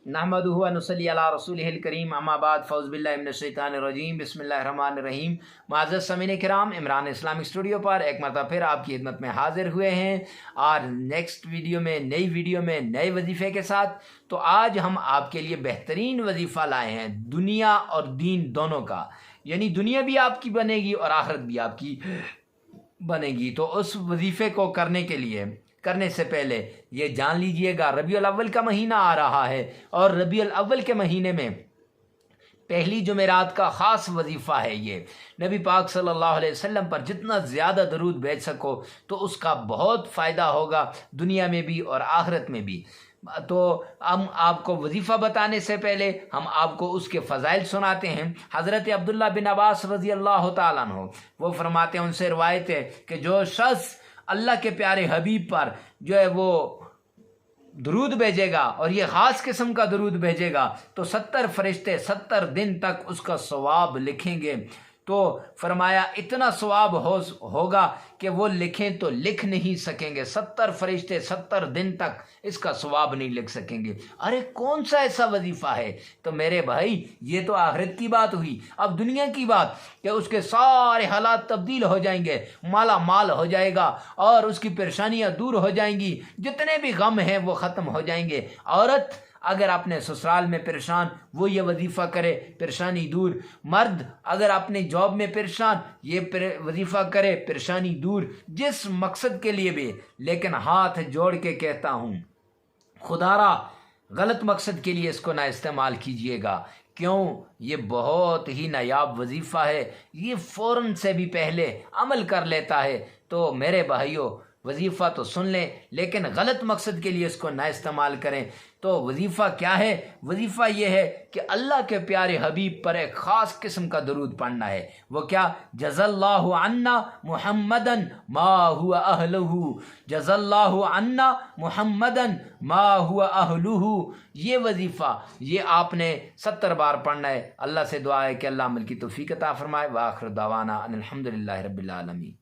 नहमदुहु व नुसल्ली अला रसूलिहिल करीम अम्मा बाद फ़ौज़ बिल्लाहि मिनश शैतानिर रजीम बिस्मिल्लाहिर रहमानिर रहीम। माज़र समीन किराम, इमरान इस्लामिक स्टूडियो पर एक मरतबा फिर आपकी खिदमत में हाजिर हुए हैं और नेक्स्ट वीडियो में नए वजीफ़े के साथ। तो आज हम आपके लिए बेहतरीन वजीफ़ा लाए हैं दुनिया और दीन दोनों का, यानी दुनिया भी आपकी बनेगी और आखिरत भी आपकी बनेगी। तो उस वजीफ़े को करने से पहले ये जान लीजिएगा, रबीउल अव्वल का महीना आ रहा है और रबीउल अव्वल के महीने में पहली जुमेरात का ख़ास वजीफ़ा है ये। नबी पाक सल्लल्लाहु अलैहि वसल्लम पर जितना ज़्यादा दरूद भेज सको तो उसका बहुत फ़ायदा होगा दुनिया में भी और आखिरत में भी। तो हम आपको वजीफ़ा बताने से पहले हम आपको उसके फ़ज़ाइल सुनाते हैं। हज़रत अब्दुल्ला बिन अब्बास रज़ी अल्लाह तआला अन्हु वो फरमाते हैं, उनसे रिवायत है कि जो शख्स अल्लाह के प्यारे हबीब पर जो है वो दरूद भेजेगा और ये ख़ास किस्म का दरूद भेजेगा तो 70 फरिश्ते 70 दिन तक उसका सवाब लिखेंगे। तो फरमाया इतना सवाब होगा कि वो लिखें तो लिख नहीं सकेंगे, 70 फरिश्ते 70 दिन तक इसका सवाब नहीं लिख सकेंगे। अरे कौन सा ऐसा वजीफ़ा है? तो मेरे भाई ये तो आखिरत की बात हुई। अब दुनिया की बात कि उसके सारे हालात तब्दील हो जाएंगे, माला माल हो जाएगा और उसकी परेशानियां दूर हो जाएंगी, जितने भी गम हैं वो ख़त्म हो जाएंगे। औरत अगर अपने ससुराल में परेशान वो ये वजीफ़ा करे, परेशानी दूर। मर्द अगर अपने जॉब में परेशान ये वजीफ़ा करे, परेशानी दूर। जिस मकसद के लिए भी, लेकिन हाथ जोड़ के कहता हूँ खुदारा गलत मकसद के लिए इसको ना इस्तेमाल कीजिएगा। क्यों? ये बहुत ही नायाब वजीफ़ा है, ये फ़ौरन से भी पहले अमल कर लेता है। तो मेरे भाइयों वजीफ़ा तो सुन लें लेकिन गलत मकसद के लिए इसको ना इस्तेमाल करें। तो वजीफ़ा क्या है? वजीफ़ा ये है कि अल्लाह के प्यारे हबीब पर एक ख़ास किस्म का दरूद पढ़ना है। वो क्या? जज़ल्लाहु अन्ना मुहम्मदन मा हुआ अहलुहु, जज़ल्लाहु अन्ना मुहम्मदन मा हुआ अहलुहु। ये वजीफ़ा ये आपने 70 बार पढ़ना है। अल्लाह से दुआ है कि अल्लाह अमल की तौफ़ीक़ अता फ़रमाए। व आखिर दावाना अनिल हम्दुलिल्लाहि रब्बिल आलमीन।